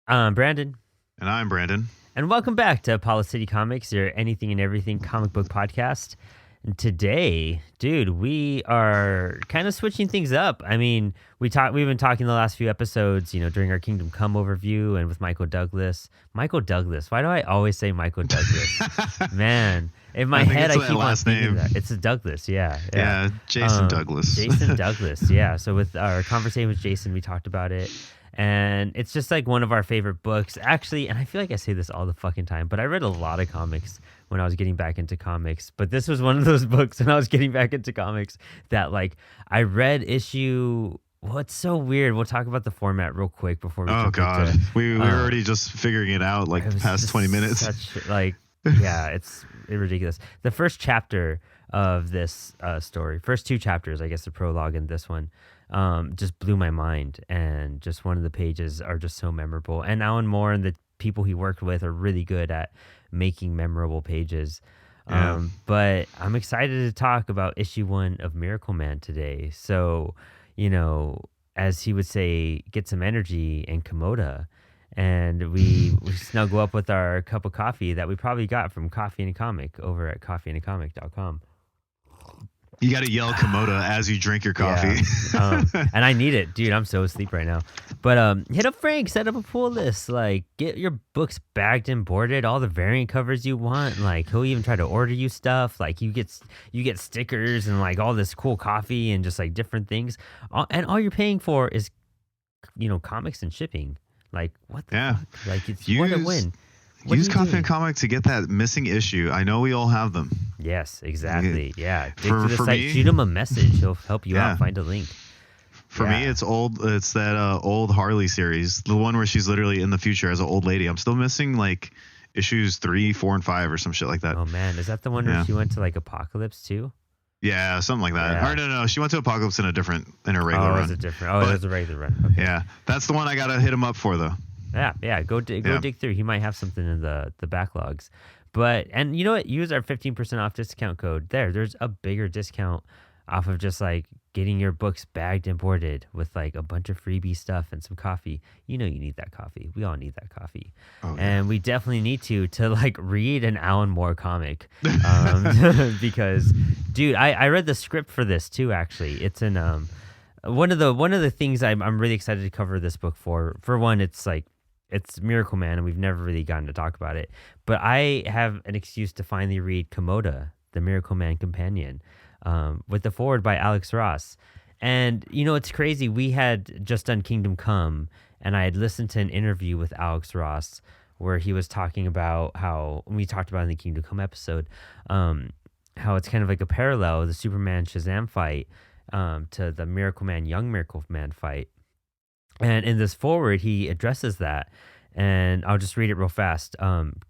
I'm Brandon, And I'm Brandon. and welcome back to Apollo City Comics, your anything and everything comic book podcast. And today, dude, we are kind of switching things up. I mean, we've been talking the last few episodes, during our Kingdom Come overview and with Michael Douglas. Michael Douglas. Why do I always say Michael Douglas? Man, in my head, I keep on thinking that. It's a Douglas, yeah. Yeah, Jason Douglas. Jason Douglas, yeah. So with our conversation with Jason, we talked about it. And it's just like one of our favorite books, actually. And I feel like I say this all the fucking time, but I read a lot of comics when I was getting back into comics. But this was one of those books when I was getting back into comics that, like, I read issue. Well, it's so weird. We'll talk about the format real quick before we. Oh God, we were already just figuring it out like the past 20 minutes. Yeah, it's ridiculous. The first chapter of this story, first two chapters, I guess the prologue and this one, just blew my mind. And just one of the pages are just so memorable. And Alan Moore and the people he worked with are really good at making memorable pages. Yeah. But I'm excited to talk about issue 1 of MiracleMan today. So, as he would say, get some energy and Komoda. And we snuggle up with our cup of coffee that we probably got from Coffee and a Comic over at coffeeandacomic.com. You got to yell Komoda as you drink your coffee. Yeah. And I need it, dude. I'm so asleep right now. But hit up Frank, set up a pull list. Like, get your books bagged and boarded, all the variant covers you want. Like, he'll even try to order you stuff. Like, you get stickers and like all this cool coffee and just like different things. And all you're paying for is, comics and shipping. Like, what the fuck? Like, it's what a win. Use Coffee and Comic to get that missing issue. I know we all have them. Yes, exactly. Yeah. Dig For through the site, me, shoot him a message. He'll help you out. Find a link. For me, it's old. It's that old Harley series, the one where she's literally in the future as an old lady. I'm still missing like issues 3, 4, and 5 or some shit like that. Oh man, is that the one where she went to like Apocalypse too? Yeah, something like that. Yeah. Or no, she went to Apocalypse in her regular run. Oh, it was a regular run. Okay. Yeah, that's the one I gotta hit him up for though. Yeah. Go dig through. He might have something in the backlogs. And you know what? Use our 15% off discount code. There's a bigger discount off of just like getting your books bagged and boarded with like a bunch of freebie stuff and some coffee. You need that coffee. We all need that coffee. Oh, yeah. And we definitely need to like read an Alan Moore comic. Because dude, I read the script for this too, actually. It's in one of the things I'm really excited to cover this book for. For one, it's MiracleMan, and we've never really gotten to talk about it. But I have an excuse to finally read Komoda, the MiracleMan companion, with the foreword by Alex Ross. And, it's crazy. We had just done Kingdom Come, and I had listened to an interview with Alex Ross where he was talking about how, we talked about in the Kingdom Come episode, how it's kind of like a parallel, the Superman Shazam fight, to the MiracleMan, Young MiracleMan fight. And in this forward, he addresses that, and I'll just read it real fast.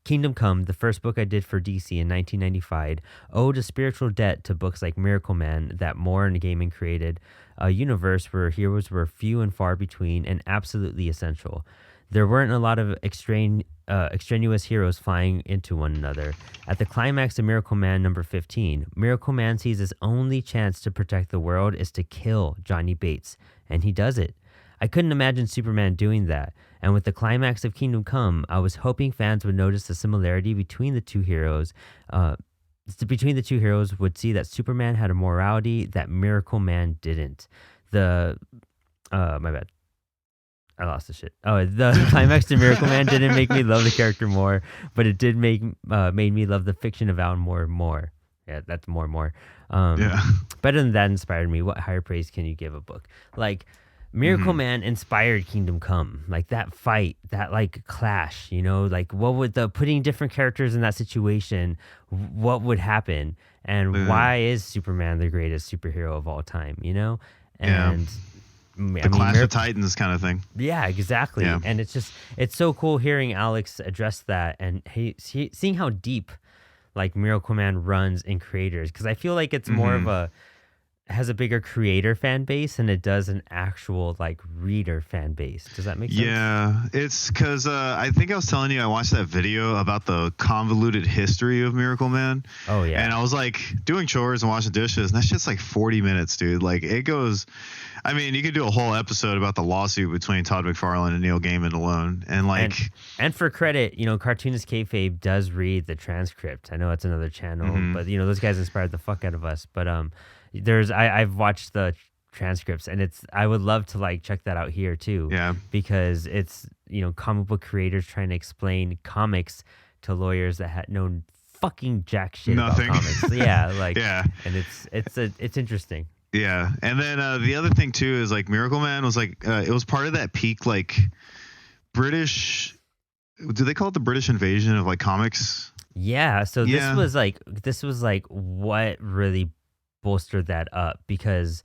Kingdom Come, the first book I did for DC in 1995, owed a spiritual debt to books like MiracleMan that Moore and Gaiman created a universe where heroes were few and far between and absolutely essential. There weren't a lot of extraneous heroes flying into one another. At the climax of MiracleMan number 15, MiracleMan sees his only chance to protect the world is to kill Johnny Bates, and he does it. I couldn't imagine Superman doing that, and with the climax of Kingdom Come, I was hoping fans would notice the similarity between the two heroes. Would see that Superman had a morality that MiracleMan didn't. My bad. I lost the shit. Oh, the climax to MiracleMan didn't make me love the character more, but it did made me love the fiction of Alan Moore more. Yeah, that's more. Better than that inspired me. What higher praise can you give a book? Like, MiracleMan inspired Kingdom Come, like that fight, that like clash, like what would putting different characters in that situation, what would happen, and why is Superman the greatest superhero of all time, and the Clash of Titans kind of thing. Yeah, exactly. Yeah. And it's so cool hearing Alex address that and seeing how deep like MiracleMan runs in creators, because I feel like it's more of a has a bigger creator fan base than it does an actual like reader fan base. Does that make sense? Yeah, it's because I think I was telling you I watched that video about the convoluted history of MiracleMan. Oh yeah. And I was like doing chores and washing dishes, and that shit's like 40 minutes, dude. Like it goes. I mean, you could do a whole episode about the lawsuit between Todd McFarlane and Neil Gaiman alone, and like. And for credit, Cartoonist Kayfabe does read the transcript. I know it's another channel, but those guys inspired the fuck out of us. But I've watched the transcripts, and I would love to like check that out here too. Yeah. Because it's comic book creators trying to explain comics to lawyers that had known fucking jack shit Nothing. about comics. Yeah, like yeah. And it's interesting. Yeah, and then the other thing too is like MiracleMan was like it was part of that peak like British. Do they call it the British invasion of like comics? Yeah. So this was like what really bolstered that up because,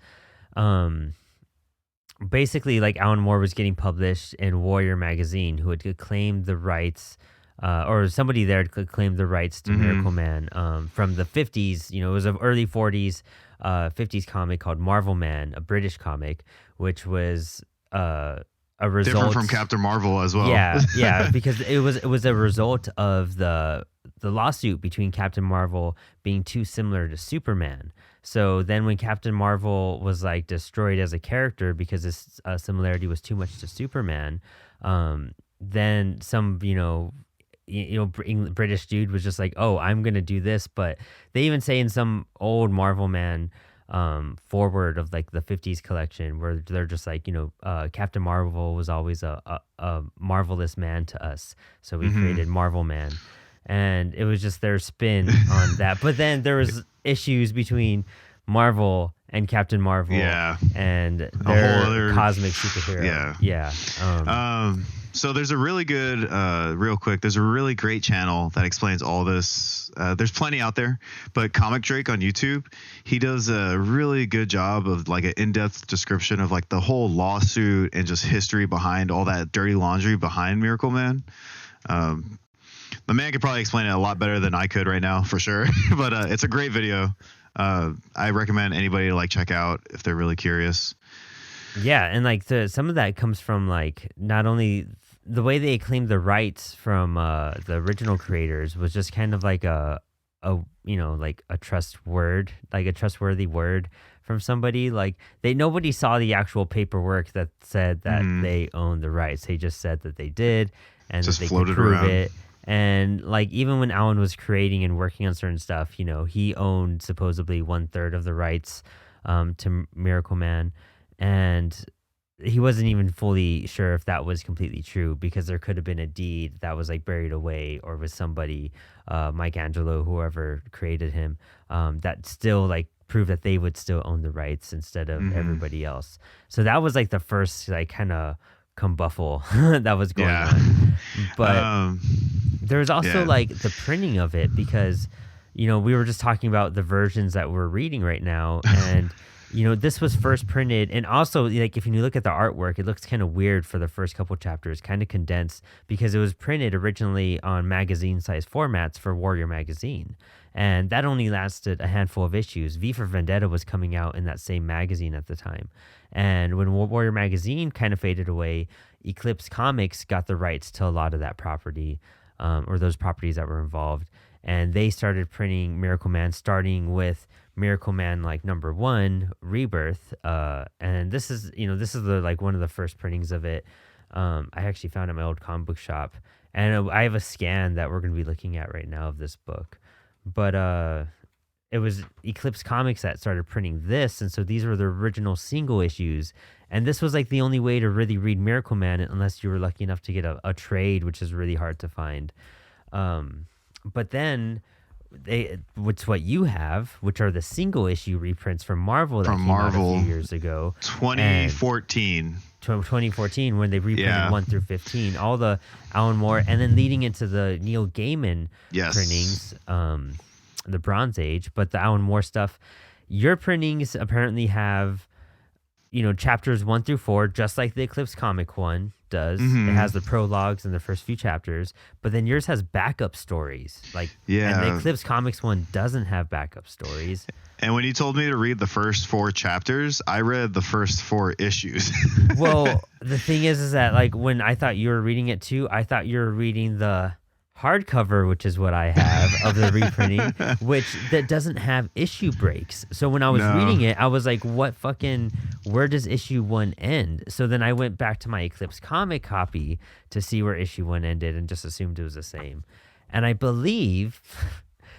basically like Alan Moore was getting published in Warrior magazine, who had claimed the rights. Or somebody there had claimed the rights to MiracleMan from the 50s. It was an early 40s, 50s comic called Marvel Man, a British comic, which was a result. Different from Captain Marvel as well. Yeah, because it was a result of the lawsuit between Captain Marvel being too similar to Superman. So then when Captain Marvel was like destroyed as a character because his similarity was too much to Superman, then some British dude was just like, oh, I'm gonna do this. But they even say in some old Marvel Man forward of like the 50s collection where they're just like, Captain Marvel was always a marvelous man to us, so we created Marvel Man. And it was just their spin on that. But then there was issues between Marvel and Captain Marvel, and their whole other cosmic superhero. So there's a really good, real quick, there's a really great channel that explains all this. There's plenty out there, but Comic Drake on YouTube, he does a really good job of like an in-depth description of like the whole lawsuit and just history behind all that dirty laundry behind MiracleMan. The man could probably explain it a lot better than I could right now, for sure. But it's a great video. I recommend anybody to like check out if they're really curious. Yeah, and like some of that comes from like not only the way they claimed the rights from the original creators was just kind of like a trustworthy word from somebody. Like nobody saw the actual paperwork that said that they owned the rights. They just said that they did, and just that they floated could prove around. it. And like even when Alan was creating and working on certain stuff, he owned supposedly 1/3 of the rights to MiracleMan, and he wasn't even fully sure if that was completely true because there could have been a deed that was like buried away or with somebody, Mike Angelo, whoever created him, that still like proved that they would still own the rights instead of everybody else. So that was like the first like kind of combuffle that was going on. But there's also like the printing of it because, we were just talking about the versions that we're reading right now, and this was first printed, and also like if you look at the artwork, it looks kind of weird for the first couple chapters, kind of condensed because it was printed originally on magazine size formats for Warrior magazine, and that only lasted a handful of issues. V for Vendetta was coming out in that same magazine at the time, and when Warrior magazine kind of faded away, Eclipse Comics got the rights to a lot of that property, or those properties that were involved, and they started printing MiracleMan, starting with MiracleMan like #1 Rebirth, and this is the like one of the first printings of it. I actually found at my old comic book shop, and I have a scan that we're going to be looking at right now of this book. But it was Eclipse Comics that started printing this, and so these were the original single issues, and this was like the only way to really read MiracleMan unless you were lucky enough to get a trade, which is really hard to find. But then which what you have, which are the single issue reprints from Marvel that came out a few years ago. 2014. 2014 when they reprinted 1 through 15. All the Alan Moore, and then leading into the Neil Gaiman printings, the Bronze Age. But the Alan Moore stuff, your printings apparently have, chapters 1 through 4, just like the Eclipse comic one does. It has the prologues and the first few chapters, but then yours has backup stories. And the Eclipse comics one doesn't have backup stories. And when you told me to read the first 4 chapters, I read the first 4 issues. Well, the thing is that like when I thought you were reading it too, I thought you were reading the hardcover, which is what I have of the reprinting, which that doesn't have issue breaks. So when I was reading it, I was like, where does issue 1 end? So then I went back to my Eclipse comic copy to see where issue 1 ended and just assumed it was the same. And I believe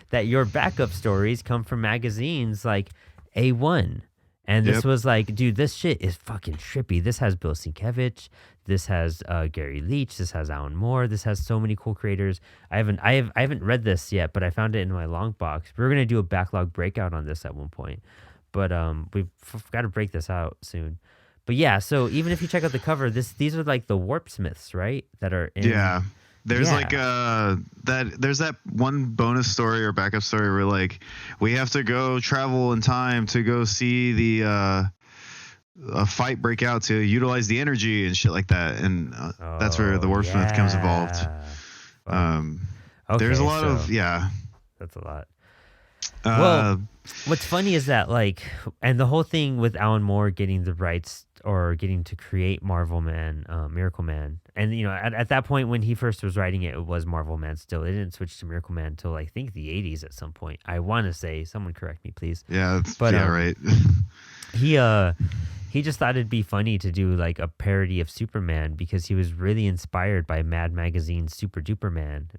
that your backup stories come from magazines like A1. And this was like, dude, this shit is fucking trippy. This has Bill Sienkiewicz. This has Gary Leach. This has Alan Moore. This has so many cool creators. I haven't read this yet, but I found it in my long box. We were gonna do a backlog breakout on this at one point, but we've got to break this out soon. But yeah, so even if you check out the cover, these are like the warp smiths, right? That are in, There's there's that one bonus story or backup story where like we have to go travel in time to go see the a fight break out to utilize the energy and shit like that, and that's where the warp smith comes involved. There's a lot of that's a lot. Well, what's funny is that and the whole thing with Alan Moore getting the rights or getting to create MiracleMan, MiracleMan, and at that point when he first was writing it, it was MiracleMan still. It didn't switch to MiracleMan until I think the 80s at some point. I want to say, someone correct me, please. Yeah, right. He just thought it'd be funny to do like a parody of Superman because he was really inspired by Mad Magazine's Super Duper Man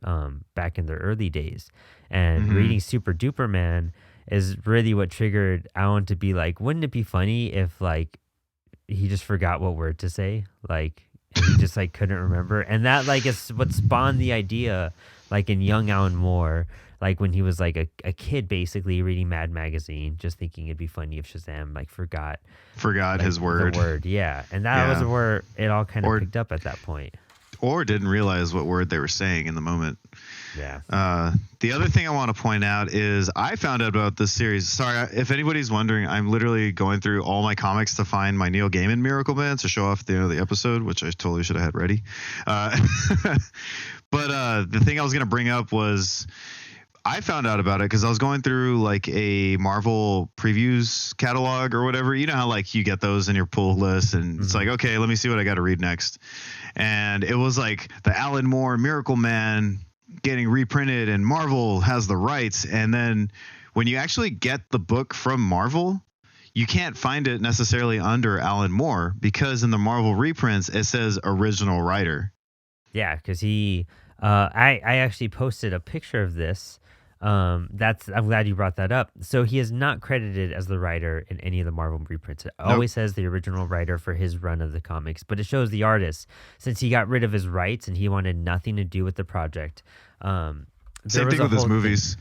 back in the early days. And reading Super Duper Man is really what triggered Alan to be like, wouldn't it be funny if like he just forgot what word to say? Like, and he just like couldn't remember. And that like is what spawned the idea like in young Alan Moore, like when he was like a kid basically reading Mad Magazine, just thinking it'd be funny if Shazam like forgot like, his word. The word, yeah. And that was where it all kind of picked up at that point. Or didn't realize what word they were saying in the moment. Yeah. The other thing I want to point out is I found out about this series. Sorry, if anybody's wondering, I'm literally going through all my comics to find my Neil Gaiman MiracleMan to show off at the end of the episode, which I totally should have had ready. But the thing I was going to bring up was I found out about it because I was going through like a Marvel previews catalog or whatever. You know how like you get those in your pull list and it's like, okay, let me see what I got to read next. And it was like the Alan Moore MiracleMan getting reprinted and Marvel has the rights. And then when you actually get the book from Marvel, you can't find it necessarily under Alan Moore because in the Marvel reprints, it says original writer. Yeah, because I actually posted a picture of this. I'm glad you brought that up. So he is not credited as the writer in any of the Marvel reprints. It always says the original writer for his run of the comics, but it shows the artist since he got rid of his rights and he wanted nothing to do with the project. Same thing with his movies.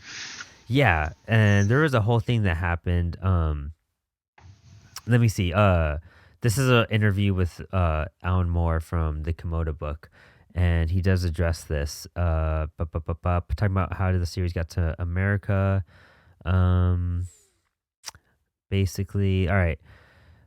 Yeah, and there was a whole thing that happened. Let me see. This is an interview with Alan Moore from the Komodo book. And he does address this, talking about how the series got to America. Basically, all right.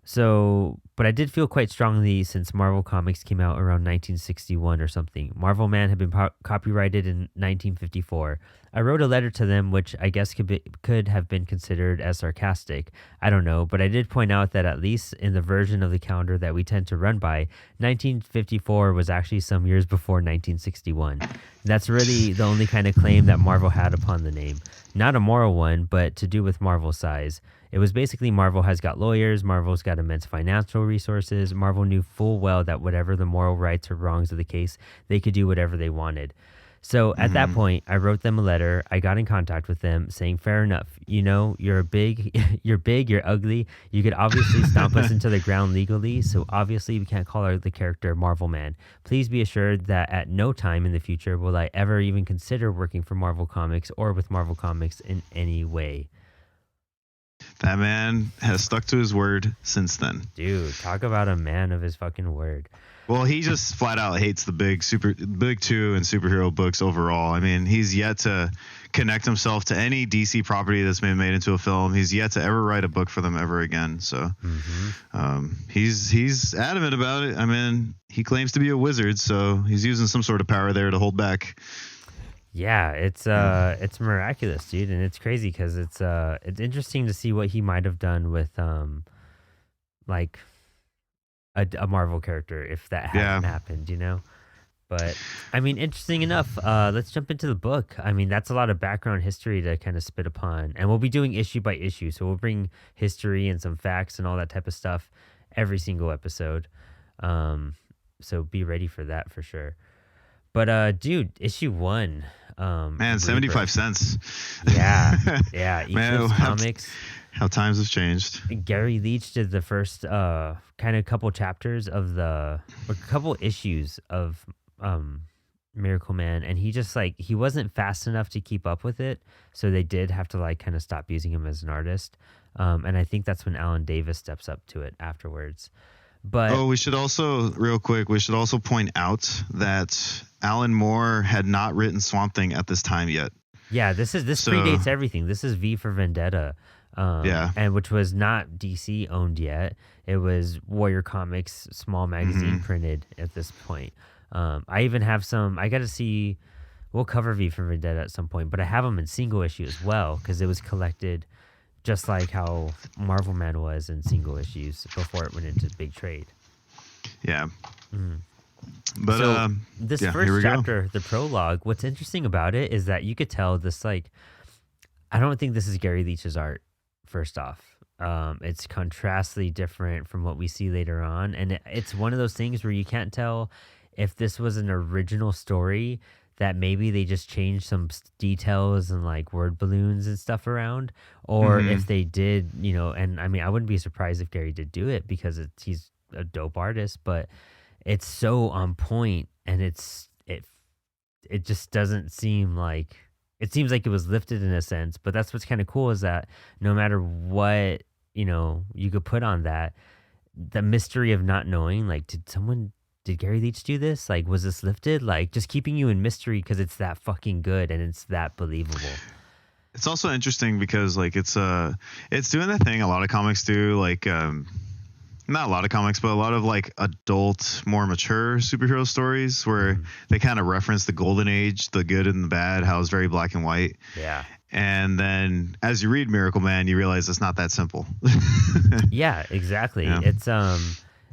So, but I did feel quite strongly since Marvel Comics came out around 1961 or something. MiracleMan had been copyrighted in 1954. I wrote a letter to them, which I guess could have been considered as sarcastic. I don't know, but I did point out that at least in the version of the calendar that we tend to run by, 1954 was actually some years before 1961. That's really the only kind of claim that Marvel had upon the name. Not a moral one, but to do with Marvel's size. It was basically Marvel has got lawyers, Marvel's got immense financial resources, Marvel knew full well that whatever the moral rights or wrongs of the case, they could do whatever they wanted. So at that point, I wrote them a letter. I got in contact with them saying, fair enough. You're big, you're ugly. You could obviously stomp us into the ground legally. So obviously we can't call the character MarvelMan. Please be assured that at no time in the future will I ever even consider working for Marvel Comics or with Marvel Comics in any way. That man has stuck to his word since then. Dude, talk about a man of his fucking word. Well, he just flat out hates the big two and superhero books overall. I mean, he's yet to connect himself to any DC property that's been made into a film. He's yet to ever write a book for them ever again. So he's adamant about it. I mean, he claims to be a wizard, so he's using some sort of power there to hold back. Yeah, it's miraculous, dude, and it's crazy because it's interesting to see what he might have done with like a Marvel character if that hadn't happened, you know. But I mean, interesting enough. Let's jump into the book. I mean, that's a lot of background history to kind of spit upon, and we'll be doing issue by issue, so we'll bring history and some facts and all that type of stuff every single episode. So be ready for that for sure. But dude, issue 1. Man, 75 cents. Yeah. Eclipse Man, Comics. How times have changed. Gary Leach did the first kind of couple chapters of a couple issues of MiracleMan, and he just he wasn't fast enough to keep up with it, so they did have to kind of stop using him as an artist. And I think that's when Alan Davis steps up to it afterwards. But we should also, real quick, point out that Alan Moore had not written Swamp Thing at this time yet. Yeah, this predates everything. This is V for Vendetta. And which was not DC owned yet. It was Warrior Comics small magazine printed at this point. I even have some. I got to see. We'll cover V for Vendetta at some point, but I have them in single issue as well because it was collected, just like how Marvel Man was in single issues before it went into big trade. Yeah. But so this first chapter, the prologue. What's interesting about it is that you could tell this. I don't think this is Gary Leach's art. First off, it's contrastly different from what we see later on, and it's one of those things where you can't tell if this was an original story that maybe they just changed some details and word balloons and stuff around, or if they did, and I mean, I wouldn't be surprised if Gary did do it because he's a dope artist, but it's so on point, and it just doesn't seem like. It seems like it was lifted in a sense, but that's what's kind of cool is that no matter what, you could put on that, the mystery of not knowing, did Gary Leach do this? Was this lifted? Just keeping you in mystery because it's that fucking good and it's that believable. It's also interesting because it's doing the thing a lot of comics do, not a lot of comics, but a lot of adult, more mature superhero stories where they kind of reference the golden age, the good and the bad, how it's very black and white. Yeah. And then as you read MiracleMan, you realize it's not that simple. Yeah, exactly. Yeah.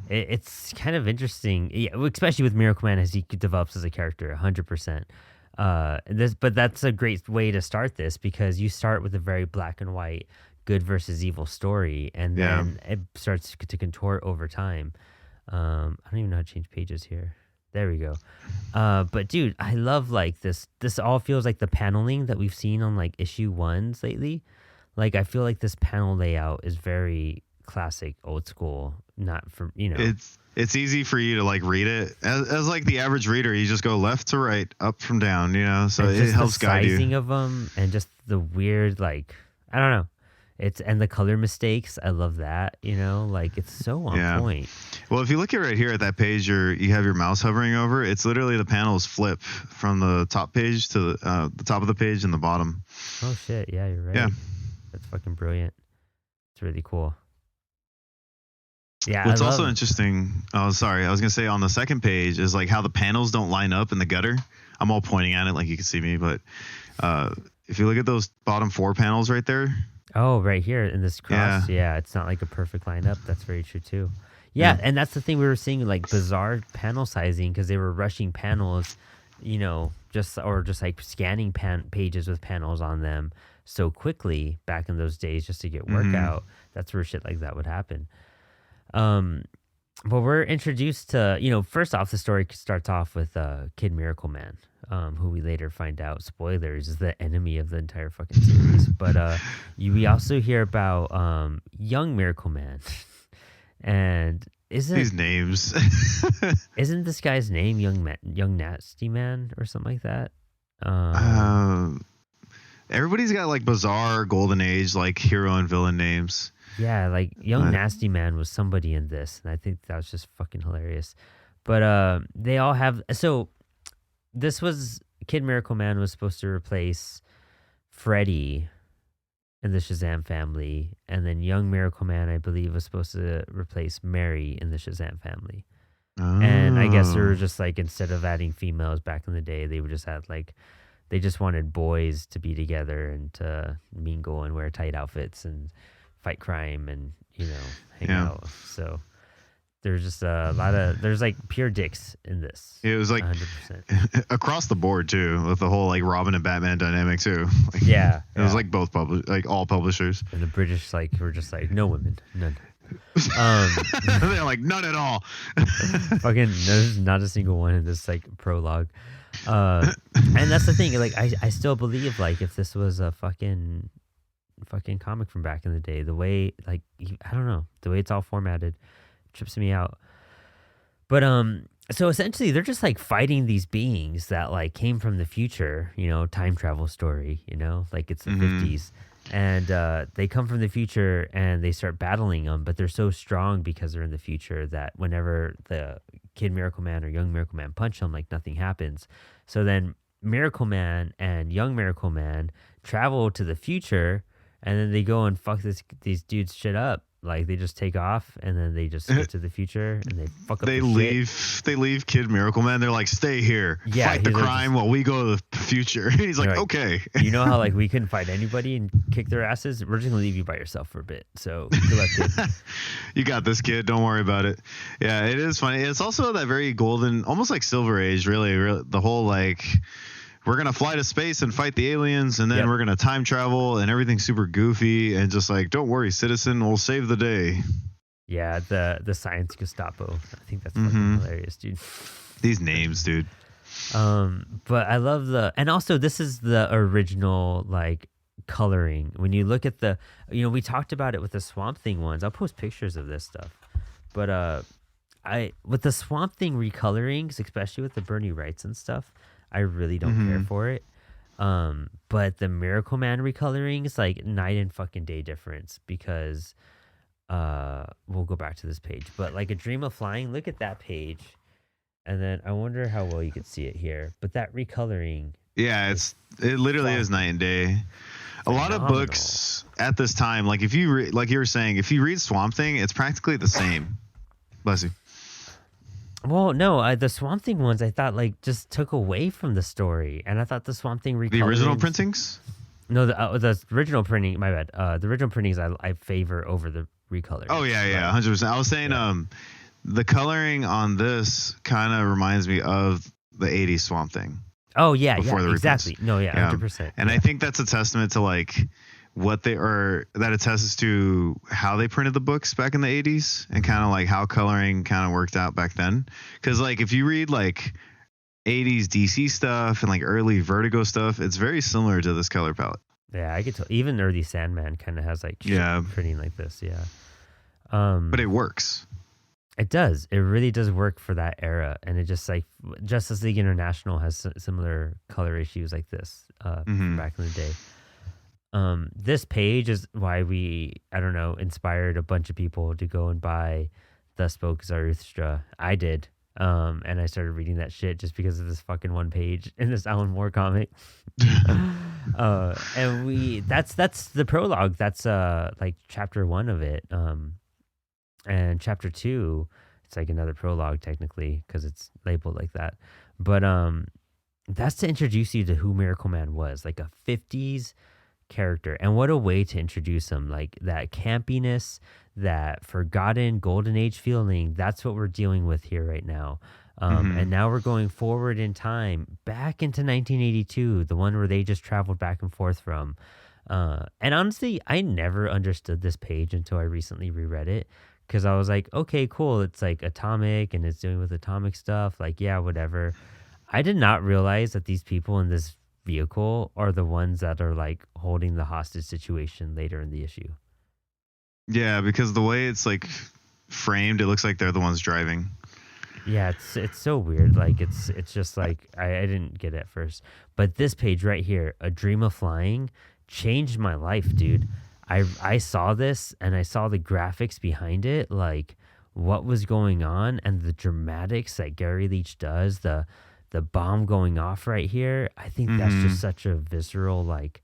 It's kind of interesting, especially with MiracleMan as he develops as a character, 100%. But that's a great way to start this because you start with a very black and white good versus evil story, and then it starts to contort over time. I don't even know how to change pages here. There we go. But dude, I love this. This all feels like the paneling that we've seen on issue 1s lately. I feel like this panel layout is very classic, old school. Not from It's easy for you to read it as the average reader. You just go left to right, up from down. So it helps guide you. The sizing of them and just the weird I don't know. And the color mistakes, I love that. It's so on point. Well, if you look right here at that page, you have your mouse hovering over. It's literally the panels flip from the top page to the top of the page and the bottom. Oh shit! Yeah, you're right. Yeah, that's fucking brilliant. It's really cool. Yeah. What's also interesting. Oh, sorry. I was gonna say on the second page is how the panels don't line up in the gutter. I'm all pointing at it you can see me, but if you look at those bottom 4 panels right there. Oh, right here in this cross. Yeah, it's not a perfect lineup. That's very true too. Yeah, and that's the thing we were seeing bizarre panel sizing because they were rushing panels, just scanning pages with panels on them so quickly back in those days just to get work out. That's where shit like that would happen. But we're introduced to, first off, the story starts off with Kid MiracleMan, who we later find out, spoilers, is the enemy of the entire fucking series. But we also hear about young MiracleMan. And these names. Isn't this guy's name Young Nasty Man or something like that? everybody's got like bizarre golden age like hero and villain names. Yeah, like Young Nasty Man was somebody in this, and I think that was just fucking hilarious. But they all have so this was Kid Miracle Man was supposed to replace Freddy in the Shazam family, and then Young Miracle Man, I believe, was supposed to replace Mary in the Shazam family. Oh. And I guess they were just like, instead of adding females back in the day, they would just have like, they just wanted boys to be together and to mingle and wear tight outfits and fight crime and, you know, hang out. So there's just a lot of, there's like pure dicks in this. It was like 100%. Across the board too, with the whole like Robin and Batman dynamic too. Like, yeah. It was like both like all publishers. And the British like were just like, no women, none. They're like, none at all. Fucking there's not a single one in this like prologue. And that's the thing, like I still believe like if this was a fucking comic from back in the day, the way like I don't know, the way it's all formatted trips me out. But so essentially they're just like fighting these beings that like came from the future, you know, time travel story, you know, like it's the 50s. And they come from the future and they start battling them, but they're so strong because they're in the future that whenever the Kid Miracle Man or Young Miracle Man punch them, like nothing happens. So then Miracle Man and Young Miracle Man travel to the future, and then they go and fuck these dudes shit up. Like they just take off and then they just get to the future and they fuck up. They leave Kid Miracle Man. They're like, stay here, fight the crime while we go to the future. And he's like, okay. You know how like we couldn't fight anybody and kick their asses? We're just gonna leave you by yourself for a bit. So good luck, kid. You got this, kid. Don't worry about it. Yeah, it is funny. It's also that very golden, almost like Silver Age. Really, the whole like, we're going to fly to space and fight the aliens, and then we're going to time travel, and everything's super goofy, and just like, don't worry, citizen, we'll save the day. Yeah, the science Gestapo. I think that's fucking hilarious, dude. These names, dude. But I love and also this is the original, like, coloring. When you look at we talked about it with the Swamp Thing ones. I'll post pictures of this stuff. But with the Swamp Thing recolorings, especially with the Bernie Wrights and stuff, I really don't care for it. But the Miracle Man recoloring is like night and fucking day difference, because we'll go back to this page. But like A Dream of Flying, look at that page. And then I wonder how well you could see it here. But that recoloring. Yeah, it literally is night and day. A lot of books at this time, like if you like you were saying, if you read Swamp Thing, it's practically the same. Bless you. Well, no, the Swamp Thing ones I thought like just took away from the story, and I thought the Swamp Thing the original printings. No, the original printing. My bad. The original printings I favor over the recolor. Oh yeah, 100%. I was saying, the coloring on this kind of reminds me of the '80s Swamp Thing. Oh yeah, exactly. No, 100%. And I think that's a testament to like what they are, that attests to how they printed the books back in the 80s and kind of like how coloring kind of worked out back then. Because like if you read like 80s DC stuff and like early Vertigo stuff, it's very similar to this color palette. Yeah, I could tell. Even early Sandman kind of has like printing like this. Yeah. But it works. It does. It really does work for that era. And it just like Justice League International has similar color issues like this from back in the day. This page is why inspired a bunch of people to go and buy The Spoke Zarathustra. I did. And I started reading that shit just because of this fucking one page in this Alan Moore comic. And that's the prologue. That's like chapter 1 of it. And chapter 2, it's like another prologue technically because it's labeled like that. But that's to introduce you to who Miracle Man was, like a 50s character. And what a way to introduce him, like that campiness, that forgotten golden age feeling. That's what we're dealing with here right now. And now we're going forward in time back into 1982, the one where they just traveled back and forth from. And honestly, I never understood this page until I recently reread it, because I was like, okay, cool, it's like atomic and it's dealing with atomic stuff, like yeah, whatever. I did not realize that these people in this vehicle are the ones that are like holding the hostage situation later in the issue. Yeah, because the way it's like framed, it looks like they're the ones driving. Yeah, it's so weird. Like it's just like I didn't get it at first. But this page right here, A Dream of Flying, changed my life, dude. I saw this and I saw the graphics behind it, like what was going on and the dramatics that Gary Leach does, the bomb going off right here. I think that's Hmm. just such a visceral, like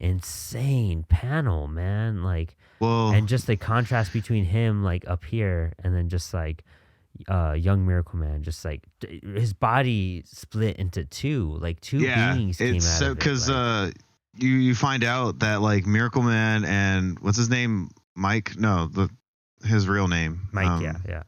insane panel, man. Like Well, and just the contrast between him like up here and then just like young Miracle Man, just like his body split into two, like two yeah, beings came it's out so of it. because Like you find out that like Miracle Man and what's his name, Mike? No, his real name. Mike, yeah,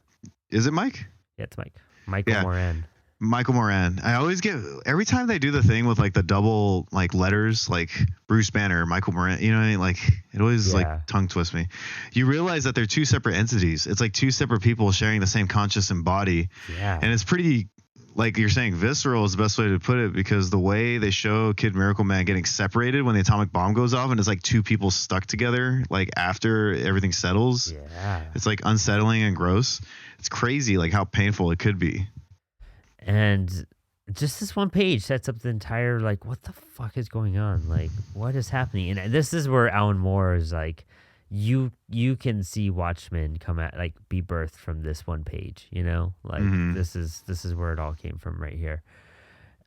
Is it Mike? yeah, it's Mike, Michael Yeah, Moran. Michael Moran. I always get every time they do the thing with like the double like letters, like Bruce Banner, Michael Moran. You know what I mean? Like it always Yeah, like tongue twists me. You realize that they're two separate entities. It's like two separate people sharing the same conscious and body, yeah, and it's pretty. Like you're saying, visceral is the best way to put it because the way they show Kid Miracle Man getting separated when the atomic bomb goes off and it's like two people stuck together, like after everything settles, yeah. it's like unsettling and gross. It's crazy, like how painful it could be. And just this one page sets up the entire like what the fuck is going on? Like what is happening? And this is where Alan Moore is like you can see Watchmen come at like be birthed from this one page, you know? Like Hmm. this is where it all came from right here.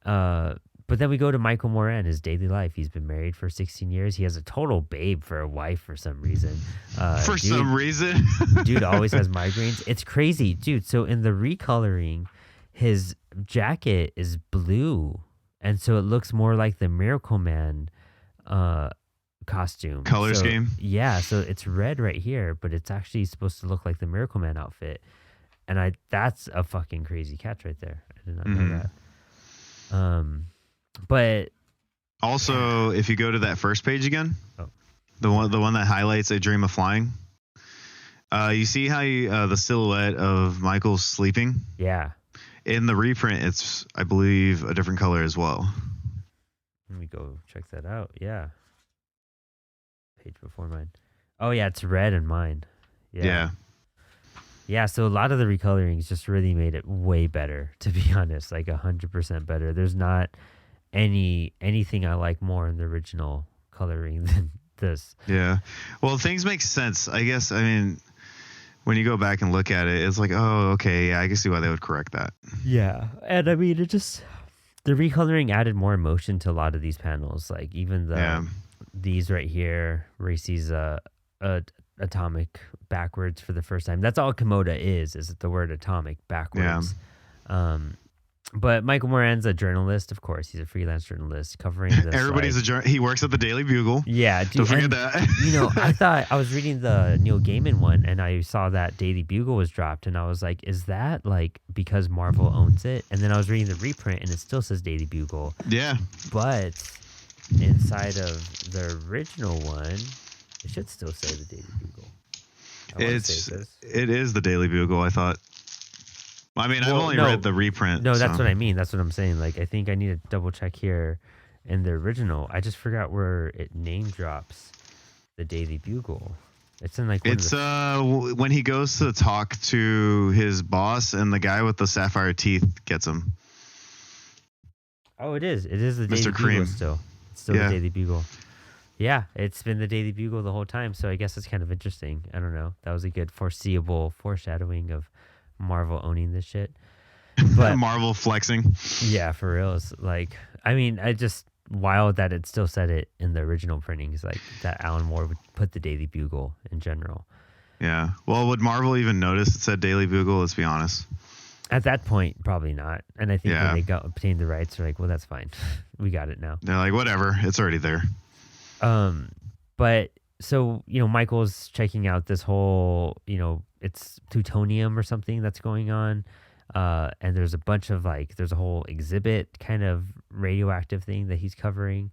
But then we go to Michael Moran, his daily life. He's been married for 16 years. He has a total babe for a wife for some reason. For Dude, some reason. dude always has migraines. It's crazy, dude. So in the recoloring, his jacket is blue, and so it looks more like the Miracle Man costume. Color So, scheme. yeah, so it's red right here, but it's actually supposed to look like the Miracle Man outfit. And that's a fucking crazy catch right there. I did not know Hmm. that. But Also, if you go to that first page again, oh, the one that highlights A Dream of Flying, you see how the silhouette of Michael sleeping? yeah, In the reprint, it's, I believe, a different color as well. let me go check that out. Yeah, page before mine. Oh yeah, it's red in mine. Yeah. Yeah, so a lot of the recolorings just really made it way better, to be honest, like 100% better. There's not anything I like more in the original coloring than this. Yeah. Well, things make sense. I guess, I mean, when you go back and look at it, it's like, oh, okay, yeah, I can see why they would correct that. Yeah, and I mean, it just the recoloring added more emotion to a lot of these panels. Like even Yeah. these right here, where he sees a atomic backwards for the first time. That's all Komoda is the word atomic backwards. But Michael Moran's a journalist, of course. He's a freelance journalist covering this. Everybody's like, he works at the Daily Bugle. yeah, dude, Don't forget and, that. you know, I thought I was reading the Neil Gaiman one and I saw that Daily Bugle was dropped and I was like, is that like because Marvel owns it? And then I was reading the reprint and it still says Daily Bugle. Yeah. But inside of the original one, it should still say the Daily Bugle. I wanna say it does. It is the Daily Bugle, I thought. I mean, I've Well, only no. read the reprint. No, that's so. what I mean. That's what I'm saying. Like, I think I need to double check here in the original. I just forgot where it name drops the Daily Bugle. It's in like one It's of the, when he goes to talk to his boss and the guy with the sapphire teeth gets him. oh, it is. It is the Daily Mr. Bugle Cream. still. It's still Yeah. the Daily Bugle. Yeah, it's been the Daily Bugle the whole time. So I guess it's kind of interesting. I don't know. That was a good foreseeable foreshadowing of Marvel owning this shit. But Marvel flexing. yeah, for real. It's like, I mean, I just wild that it still said it in the original printings, like that Alan Moore would put the Daily Bugle in general. Yeah. Well, would Marvel even notice it said Daily Bugle? Let's be honest. At that point, probably not. And I think Yeah. when they obtained the rights, they're like, well, that's fine. We got it now. They're like, whatever. It's already there. But so, you know, Michael's checking out this whole, you know, it's plutonium or something that's going on. And there's a bunch of like, there's a whole exhibit kind of radioactive thing that he's covering.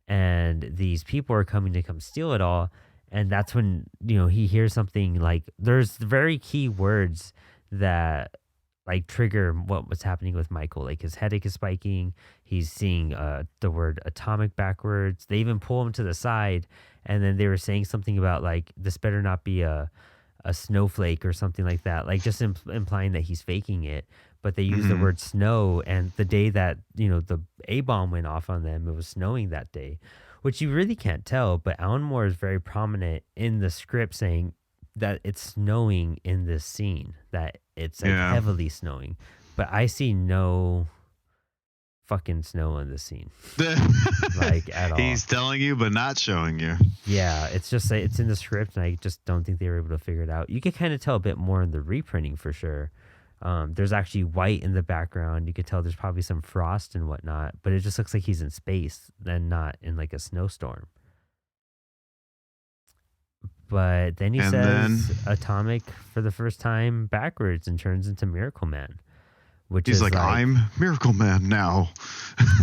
And these people are coming to come steal it all. And that's when, you know, he hears something like, there's very key words that like trigger what was happening with Michael. Like his headache is spiking. He's seeing the word atomic backwards. They even pull him to the side. And then they were saying something about like, this better not be a snowflake or something like that. Like just implying that he's faking it. but they use the word snow. And the day that, the A-bomb went off on them, it was snowing that day, which you really can't tell. But Alan Moore is very prominent in the script saying that it's snowing in this scene, that it's like heavily snowing. But I see no fucking snow in this scene, like at all. He's telling you, but not showing you. Yeah, it's just it's in the script, and I just don't think they were able to figure it out. You could kind of tell a bit more in the reprinting for sure. There's actually white in the background. You could tell there's probably some frost and whatnot, but it just looks like he's in space and not in like a snowstorm. But then he says Atomic for the first time backwards and turns into MiracleMan. Which he's is like, I'm MiracleMan now.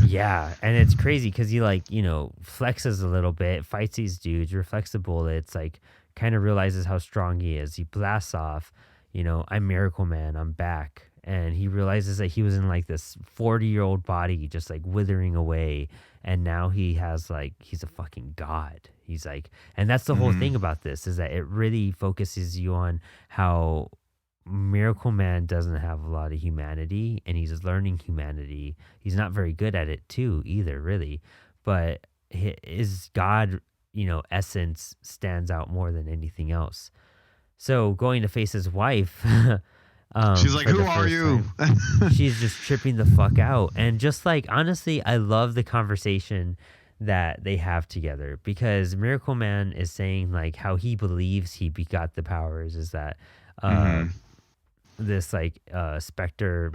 Yeah, and it's crazy because he flexes a little bit, fights these dudes, reflects the bullets, like kind of realizes how strong he is. He blasts off, I'm MiracleMan, I'm back. And he realizes that he was in like this 40-year-old body just like withering away. And now he has he's a fucking god. He's like, and that's the whole thing about this, is that it really focuses you on how MiracleMan doesn't have a lot of humanity, and he's learning humanity. He's not very good at it too either, really, but his god, essence stands out more than anything else. So going to face his wife, she's like, who are you? She's just tripping the fuck out. And just honestly, I love the conversation that they have together, because MiracleMan is saying how he believes he begot the powers is that this specter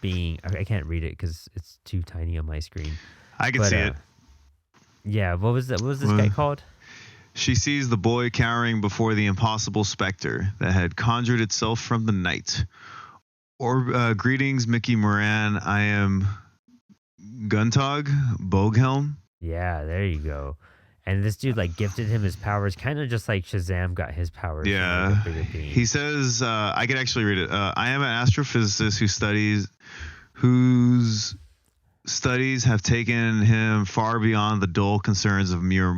being, I can't read it because it's too tiny on my screen. I can see it. Yeah, what was this guy called? She sees the boy cowering before the impossible specter that had conjured itself from the night. Or greetings, Mickey Moran. I am Guntog Boghelm. Yeah, there you go. And this dude gifted him his powers, kind of just like Shazam got his powers. Yeah. He says, I could actually read it. I am an astrophysicist whose studies have taken him far beyond the dull concerns of mere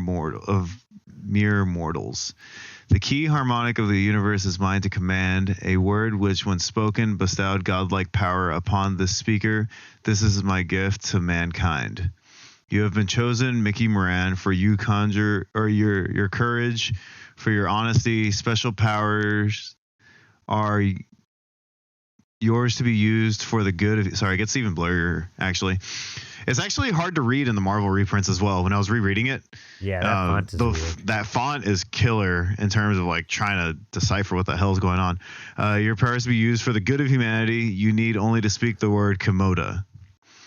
mortals. The key harmonic of the universe is mine to command, a word which, when spoken, bestowed godlike power upon the speaker. This is my gift to mankind. You have been chosen, Mickey Moran, for your courage, for your honesty. Special powers are yours to be used for the good of. Sorry, it gets even blurrier. Actually, it's actually hard to read in the Marvel reprints as well. When I was rereading it, yeah, that font is weird. That font is killer in terms of trying to decipher what the hell is going on. Your powers to be used for the good of humanity. You need only to speak the word Komoda.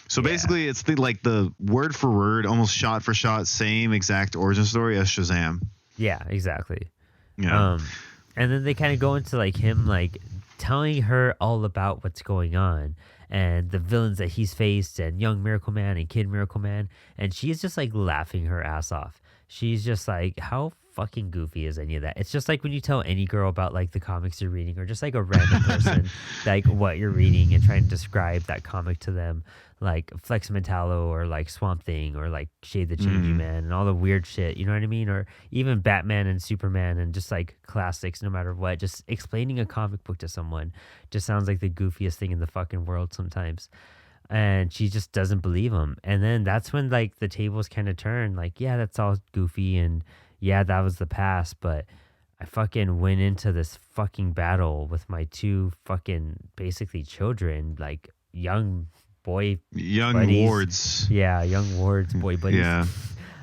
So basically, it's the word for word, almost shot for shot, same exact origin story as Shazam. Yeah, exactly. Yeah. And then they kind of go into him telling her all about what's going on and the villains that he's faced and young MiracleMan and kid MiracleMan, and she's just laughing her ass off. She's just how fucking goofy is any of that? It's just when you tell any girl about the comics you're reading, or just a random person what you're reading and trying to describe that comic to them, Flex Metallo or Swamp Thing or Shade the Changing Man and all the weird shit, you know what I mean? Or even Batman and Superman and just classics, no matter what. Just explaining a comic book to someone just sounds like the goofiest thing in the fucking world sometimes. And she just doesn't believe him. And then that's when the tables kind of turn. Yeah, that's all goofy, and yeah, that was the past, but I fucking went into this fucking battle with my two fucking basically children, young boy buddies. Wards. Yeah, young wards, boy buddies. Yeah.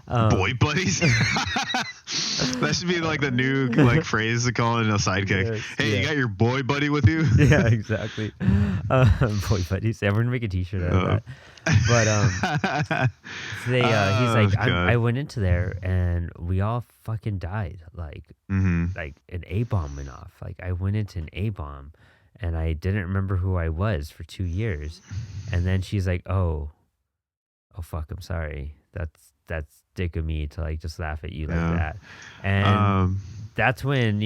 Boy buddies. That should be the new phrase to call it a sidekick. Yes, hey, you got your boy buddy with you? Yeah, exactly. Boy buddies. Everyone make a t-shirt out of that. But he's I went into there and we all fucking died. An A-bomb went off. I went into an A-bomb and I didn't remember who I was for 2 years. And then she's like, oh fuck, I'm sorry. That's dick of me to just laugh at you like that. And that's when,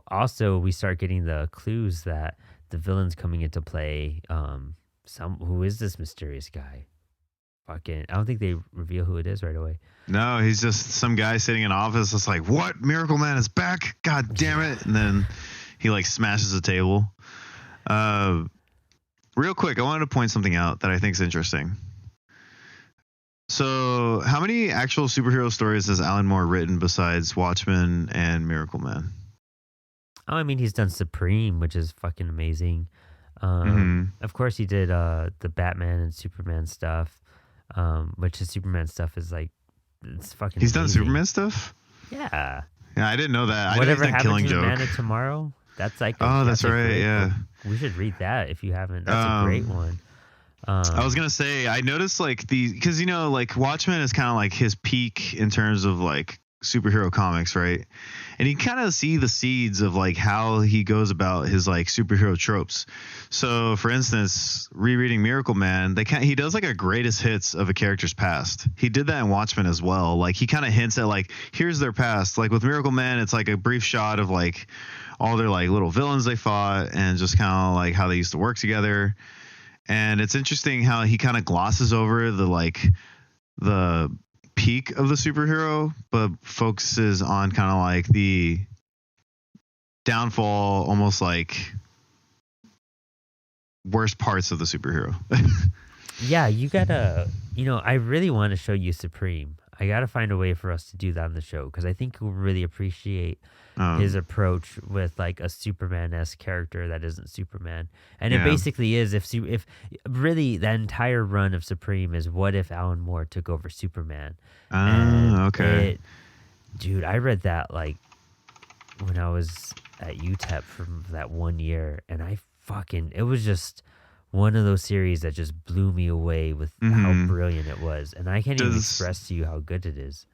also we start getting the clues that the villain's coming into play. Who is this mysterious guy? Fucking, I don't think they reveal who it is right away. No, he's just some guy sitting in office. It's what? MiracleMan is back? God damn it! And then he smashes the table. Real quick, I wanted to point something out that I think is interesting. So, how many actual superhero stories has Alan Moore written besides Watchmen and MiracleMan? Oh, I mean, he's done Supreme, which is fucking amazing. Of course, he did the Batman and Superman stuff, which his Superman stuff is like, it's fucking He's amazing. done Superman stuff? Yeah. Yeah, I didn't know that. Whatever I know he's done Happened Killing to the Joke. Man of Tomorrow? That's like That's right, great yeah. book. We should read that if you haven't. That's a great one. I was gonna say, I noticed like because like Watchmen is kind of like his peak in terms of like superhero comics, right? And you kind of see the seeds of like how he goes about his like superhero tropes. So, for instance, rereading MiracleMan, he does like a greatest hits of a character's past. He did that in Watchmen as well. Like he kind of hints at like, here's their past. Like with MiracleMan, it's like a brief shot of like all their like little villains they fought and just kind of like how they used to work together. And it's interesting how he kind of glosses over the peak of the superhero, but focuses on kind of like the downfall, almost like worst parts of the superhero. Yeah, you gotta, I really want to show you Supreme. I gotta find a way for us to do that on the show because I think you'll really appreciate his approach with like a Superman-esque character that isn't Superman. And it basically is if really the entire run of Supreme is what if Alan Moore took over Superman. Okay. Dude, I read that like when I was at UTEP for that 1 year, and it was just one of those series that just blew me away with how brilliant it was. And I can't even express to you how good it is.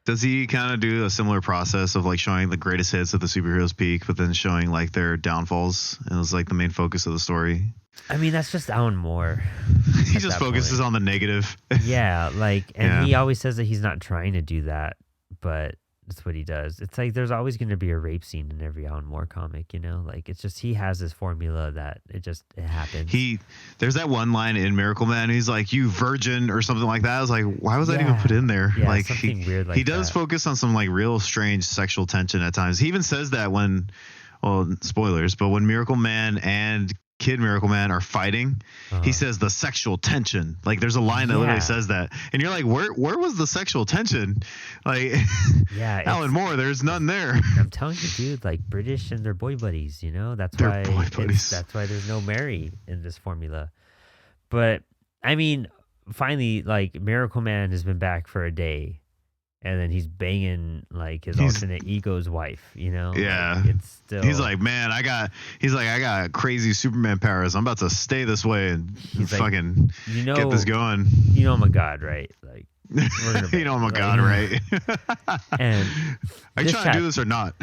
Does he kind of do a similar process of like showing the greatest hits of the superhero's peak, but then showing like their downfalls? And it was like the main focus of the story. I mean, that's just Alan Moore. He just focuses on the negative. Yeah, and he always says that he's not trying to do that, but that's what he does. It's like there's always going to be a rape scene in every Alan Moore comic, Like it's just he has this formula that it happens. There's that one line in MiracleMan. He's like, "You virgin" or something like that. I was like, why was that even put in there? Yeah, like something weird like he does that. focus on some like real strange sexual tension at times. He even says that when, well, spoilers, but when MiracleMan and Kid MiracleMan are fighting, he says the sexual tension. Like there's a line that literally says that, and you're like, where was the sexual tension? Like, Alan Moore, there's none there. I'm telling you, dude, like British and their boy buddies, That's They're boy buddies. That's why there's no Mary in this formula. But I mean, finally, like Miracleman has been back for a day. And then he's banging like his alternate ego's wife, Yeah. Like, it's still. He's like, man, I got crazy Superman powers. I'm about to stay this way and fucking get this going. I'm a god, right? Like, I'm a god, right? And are you trying to do this or not?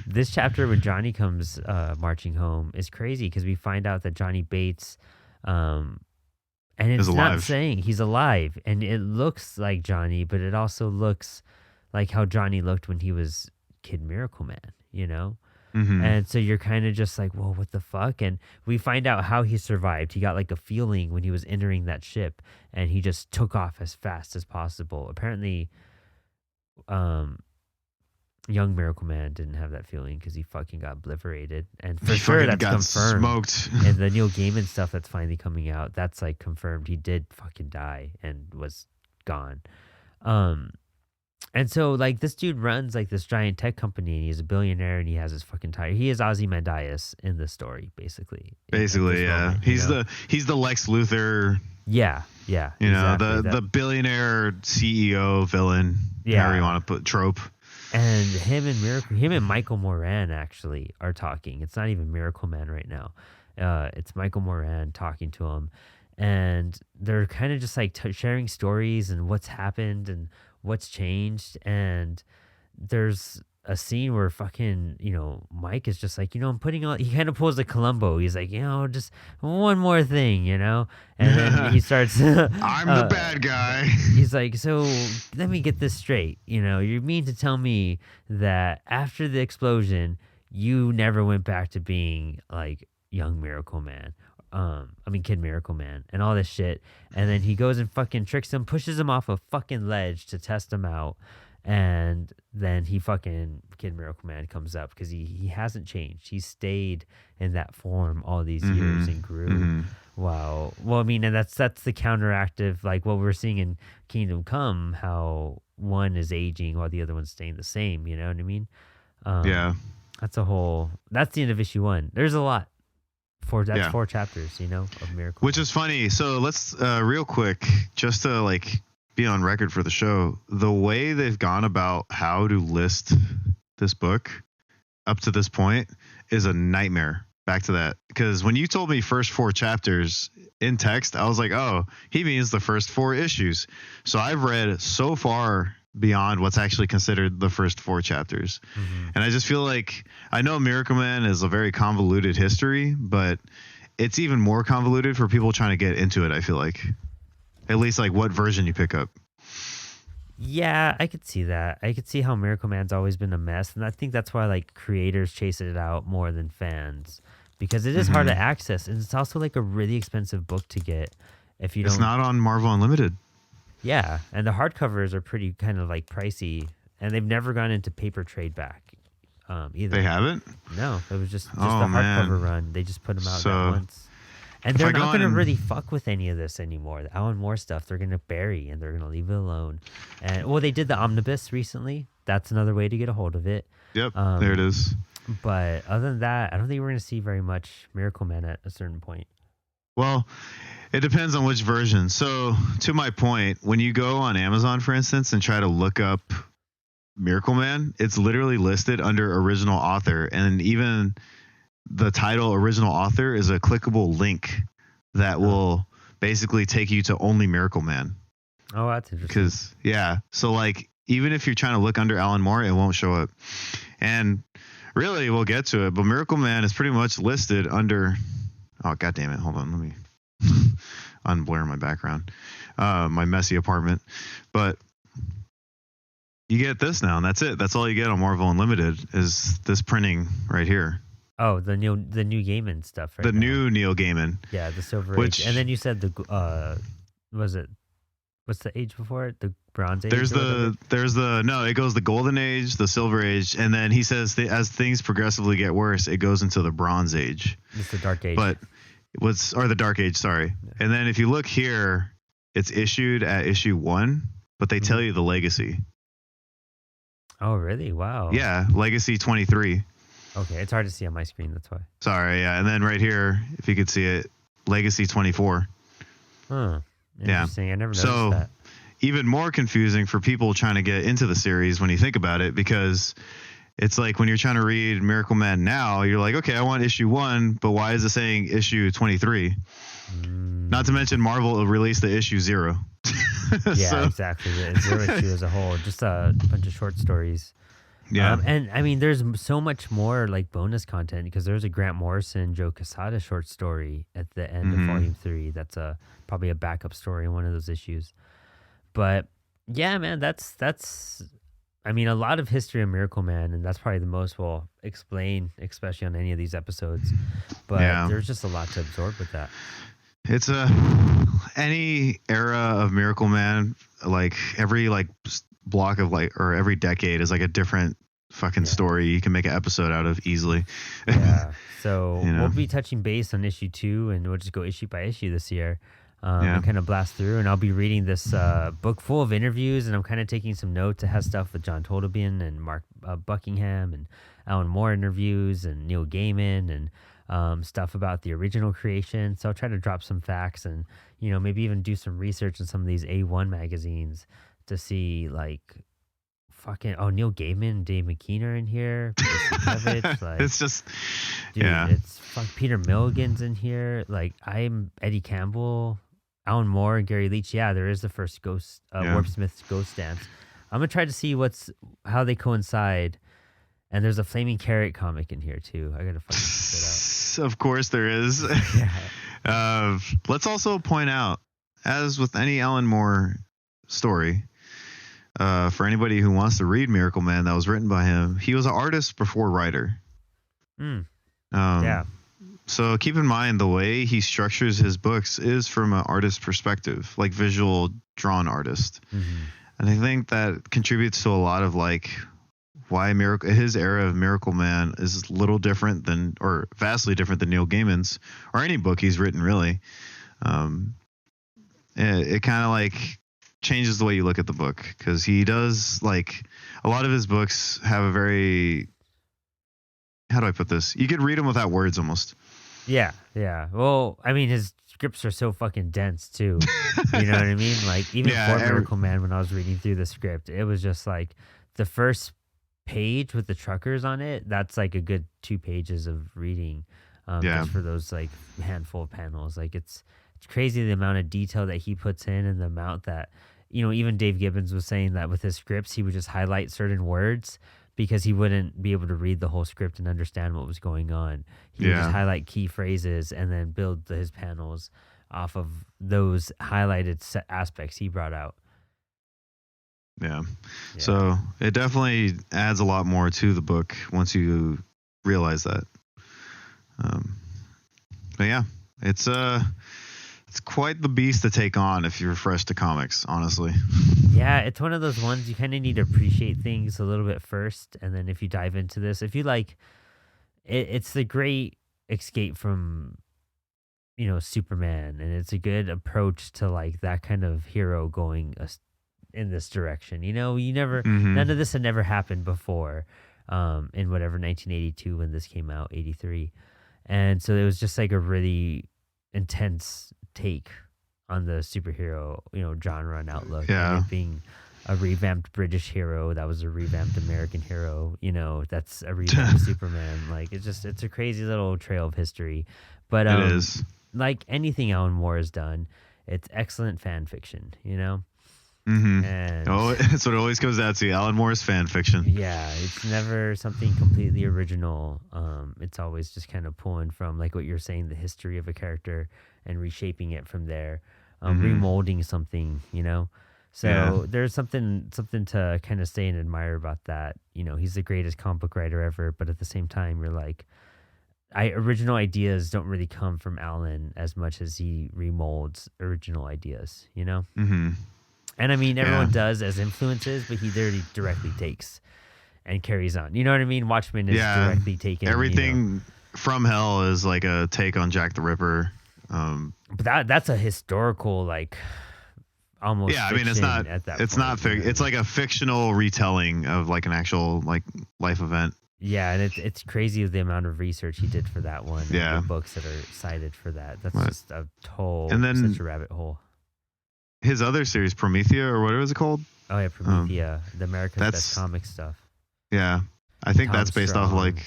This chapter when Johnny comes marching home is crazy because we find out that Johnny Bates, and it's not saying he's alive, and it looks like Johnny, but it also looks like how Johnny looked when he was Kid MiracleMan, And so you're kind of just like, whoa, what the fuck? And we find out how he survived. He got like a feeling when he was entering that ship, and he just took off as fast as possible. Apparently, young MiracleMan didn't have that feeling because he fucking got obliterated, and for sure that's confirmed. Smoked. And the Neil Gaiman stuff that's finally coming out, that's like confirmed. He did fucking die and was gone. And so like this dude runs like this giant tech company, and he's a billionaire, and he has his fucking tire. He is Ozymandias in the story, basically. Basically, yeah. Moment, he's the Lex Luthor. Yeah. Exactly. The billionaire CEO villain. Yeah. However you want to put trope. And him and Michael Moran actually are talking. It's not even MiracleMan right now. It's Michael Moran talking to him, and they're kind of just like sharing stories and what's happened and what's changed. And there's a scene where fucking, Mike is just like, I'm putting on, he kind of pulls a Columbo. He's like, just one more thing, and then he starts, I'm the bad guy. He's like, so let me get this straight. You mean to tell me that after the explosion, you never went back to being like young MiracleMan. Kid MiracleMan and all this shit. And then he goes and fucking tricks him, pushes him off a fucking ledge to test him out. And then he fucking Kid Miracle Man comes up because he hasn't changed. He stayed in that form all these years and grew. Wow. Well, I mean, and that's the counteractive, like what we're seeing in Kingdom Come, how one is aging while the other one's staying the same. You know what I mean? Yeah. That's the end of issue 1. There's a lot. 4 chapters, of Miracle. Which is funny. So let's real quick, just to like be on record for the show, the way they've gone about how to list this book up to this point is a nightmare. Back to that, because when you told me first 4 chapters in text, I was like, oh, he means the first 4 issues. So I've read so far beyond what's actually considered the first 4 chapters. And I just feel like, I know MiracleMan is a very convoluted history, but it's even more convoluted for people trying to get into it. I feel like, at least like what version you pick up. Yeah, I could see that. I could see how MiracleMan's always been a mess, and I think that's why like creators chase it out more than fans, because it is hard to access, and it's also like a really expensive book to get if you don't. It's not on Marvel Unlimited. Yeah, and the hardcovers are pretty kind of like pricey, and they've never gone into paper trade back either. They haven't? No, it was just the hardcover run. They just put them out that once. And they're not going to really fuck with any of this anymore. The Alan Moore stuff, they're going to bury, and they're going to leave it alone. And well, they did the omnibus recently. That's another way to get a hold of it. Yep, there it is. But other than that, I don't think we're going to see very much MiracleMan at a certain point. Well, it depends on which version. So, to my point, when you go on Amazon, for instance, and try to look up MiracleMan, it's literally listed under original author, and even the title original author is a clickable link that will basically take you to only MiracleMan. Oh, that's interesting. So like, even if you're trying to look under Alan Moore, it won't show up. And really, we'll get to it, but MiracleMan is pretty much listed under, oh, God damn it. Hold on. Let me unblur my background, my messy apartment. But you get this now, and that's it. That's all you get on Marvel Unlimited is this printing right here. Oh, the new Gaiman stuff, right? The new Neil Gaiman. Yeah, the Silver Age. And then you said was it, what's the age before it? The Bronze Age? It goes the Golden Age, the Silver Age, and then he says as things progressively get worse, it goes into the Bronze Age. It's the Dark Age. But the Dark Age, sorry. Yeah. And then if you look here, it's issued at issue 1, but they tell you the legacy. Oh, really? Wow. Yeah, Legacy 23. Okay, it's hard to see on my screen, that's why. Sorry, yeah. And then right here, if you could see it, Legacy 24. Huh. Interesting. I never noticed that. Even more confusing for people trying to get into the series when you think about it, because it's like when you're trying to read MiracleMan now, you're like, okay, I want issue 1, but why is it saying issue 23? Not to mention Marvel released the issue 0. Yeah, exactly. The 0 issue as a whole, just a bunch of short stories. Yeah. And I mean, there's so much more like bonus content, because there's a Grant Morrison, Joe Quesada short story at the end of Volume 3. That's probably a backup story in one of those issues. But yeah, man, that's I mean, a lot of history of MiracleMan, and that's probably the most we'll explain, especially on any of these episodes. But there's just a lot to absorb with that. It's any era of MiracleMan, like every block of or every decade is like a different fucking story you can make an episode out of easily. Yeah. So we'll be touching base on issue 2, and we'll just go issue by issue this year. And kind of blast through, and I'll be reading this book full of interviews, and I'm kind of taking some notes. It has stuff with John Toldobian and Mark Buckingham and Alan Moore interviews and Neil Gaiman and stuff about the original creation. So I'll try to drop some facts and, maybe even do some research in some of these A1 magazines to see Neil Gaiman, Dave McKean are in here. It's just, it's Peter Milligan's in here. I'm Eddie Campbell, Alan Moore, and Gary Leach. Yeah, there is the first Ghost, Warp Smith's Ghost Dance. I'm gonna try to see how they coincide. And there's a Flaming Carrot comic in here too. I gotta fucking check it out. Of course there is. Let's also point out, as with any Alan Moore story, for anybody who wants to read MiracleMan that was written by him, he was an artist before writer. So keep in mind, the way he structures his books is from an artist perspective, like visual drawn artist. And I think that contributes to a lot of like why his era of MiracleMan is little different than, or vastly different than Neil Gaiman's or any book he's written really. It kind of like changes the way you look at the book, because he does, like, a lot of his books have a very, how do I put this? You could read them without words almost. Yeah. Well, I mean, his scripts are so fucking dense too. You know what I mean? Like, even for MiracleMan, when I was reading through the script, it was just like the first page with the truckers on it. That's like a good 2 pages of reading. Just for those like handful of panels. Like, it's crazy the amount of detail that he puts in, and the amount that, even Dave Gibbons was saying that with his scripts, he would just highlight certain words because he wouldn't be able to read the whole script and understand what was going on. He would just highlight key phrases and then build his panels off of those highlighted aspects he brought out. Yeah. So it definitely adds a lot more to the book once you realize that. But yeah, it's quite the beast to take on if you're fresh to comics, honestly. Yeah, it's one of those ones you kind of need to appreciate things a little bit first, and then if you dive into this, if you like, it's the great escape from, Superman, and it's a good approach to like that kind of hero going in this direction. You never, none of this had never happened before, in whatever 1982 when this came out, 83, and so it was just like a really intense take on the superhero, genre and outlook. Yeah. And it being a revamped British hero that was a revamped American hero, that's a revamped Superman. Like, it's a crazy little trail of history. But it is. Like anything Alan Moore has done, it's excellent fan fiction, And that's what it always comes down to. Alan Moore's fan fiction. Yeah, it's never something completely original. It's always just kind of pulling from, like what you're saying, the history of a character and reshaping it from there, remolding something, So there's something to kind of say and admire about that. He's the greatest comic book writer ever, but at the same time, you're like, original ideas don't really come from Alan as much as he remolds original ideas, And I mean, everyone does as influences, but he directly takes and carries on. You know what I mean? Watchmen is directly taken. Everything from Hell is like a take on Jack the Ripper. But that's a historical, like, almost. Yeah, I mean, it's not. It's not. It's like a fictional retelling of like an actual like life event. Yeah, and it's crazy the amount of research he did for that one. Yeah, the books that are cited for that. That's just a whole such a rabbit hole. His other series, Promethea, or whatever was it called? Oh yeah, Promethea, the America's Best Comic stuff. Yeah, I think that's based off of like.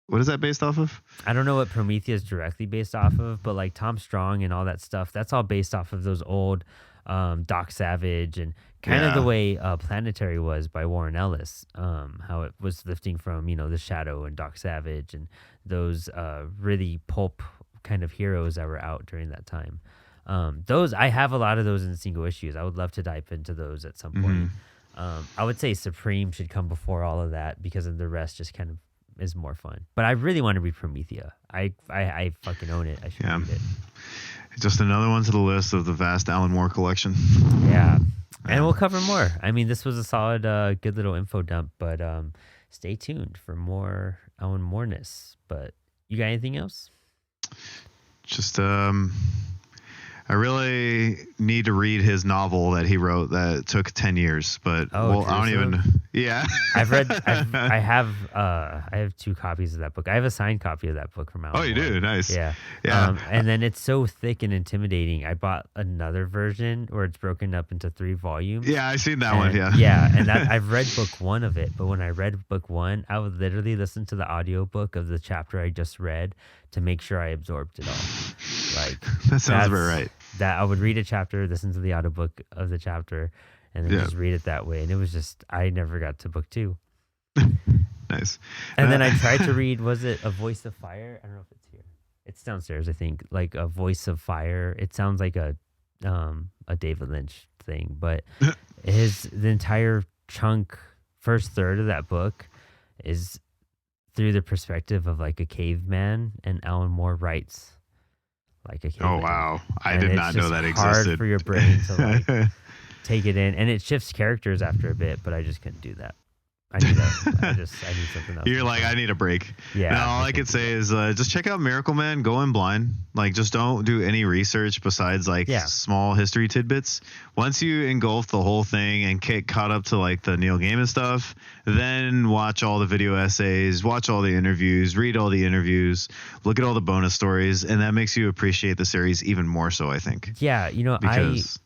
What is that based off of? I don't know what Promethea is directly based off of, but like Tom Strong and all that stuff, that's all based off of those old Doc Savage and kind of the way Planetary was by Warren Ellis, how it was lifting from, The Shadow and Doc Savage and those really pulp kind of heroes that were out during that time. I have a lot of those in single issues. I would love to dive into those at some point. I would say Supreme should come before all of that because of the rest just kind of is more fun. But I really want to read Promethea. I fucking own it. I should read it. Just another one to the list of the vast Alan Moore collection. Yeah. And we'll cover more. I mean, this was a solid, good little info dump, but stay tuned for more Alan Moore-ness. But you got anything else? Just I really need to read his novel that he wrote that took 10 years, but I don't even. Yeah. I have 2 copies of that book. I have a signed copy of that book from Alan Moore. You do? Nice. Yeah. And then it's so thick and intimidating. I bought another version where it's broken up into 3 volumes. Yeah, I've seen that one. Yeah. Yeah. And I've read book 1 of it, but when I read book 1, I would literally listen to the audiobook of the chapter I just read to make sure I absorbed it all. Like, that sounds very right. That I would read a chapter, listen to the audiobook of the chapter, and then just read it that way. And it was just, I never got to book 2. Nice. And then I tried to read, was it A Voice of Fire? I don't know if it's here. It's downstairs, I think. Like A Voice of Fire. It sounds like a David Lynch thing, but the entire chunk, first third of that book is through the perspective of like a caveman, and Alan Moore writes like a caveman. Oh wow! I did not know that existed. Hard for your brain to like take it in, and it shifts characters after a bit, but I just couldn't do that. I need something else. You're like, I need a break. Yeah. Now, all I could say is just check out MiracleMan. Go in blind. Like, just don't do any research besides like small history tidbits. Once you engulf the whole thing and get caught up to like the Neil Gaiman stuff, then watch all the video essays, watch all the interviews, read all the interviews, look at all the bonus stories, and that makes you appreciate the series even more so, I think. Yeah,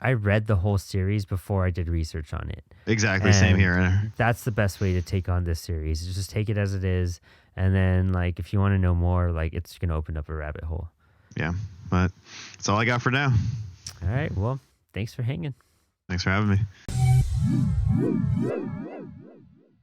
I read the whole series before I did research on it. Exactly, same here. That's the best way to take on this series. Just take it as it is, and then like if you want to know more, like it's gonna open up a rabbit hole. Yeah, but that's all I got for now. All right, well, thanks for hanging. Thanks for having me.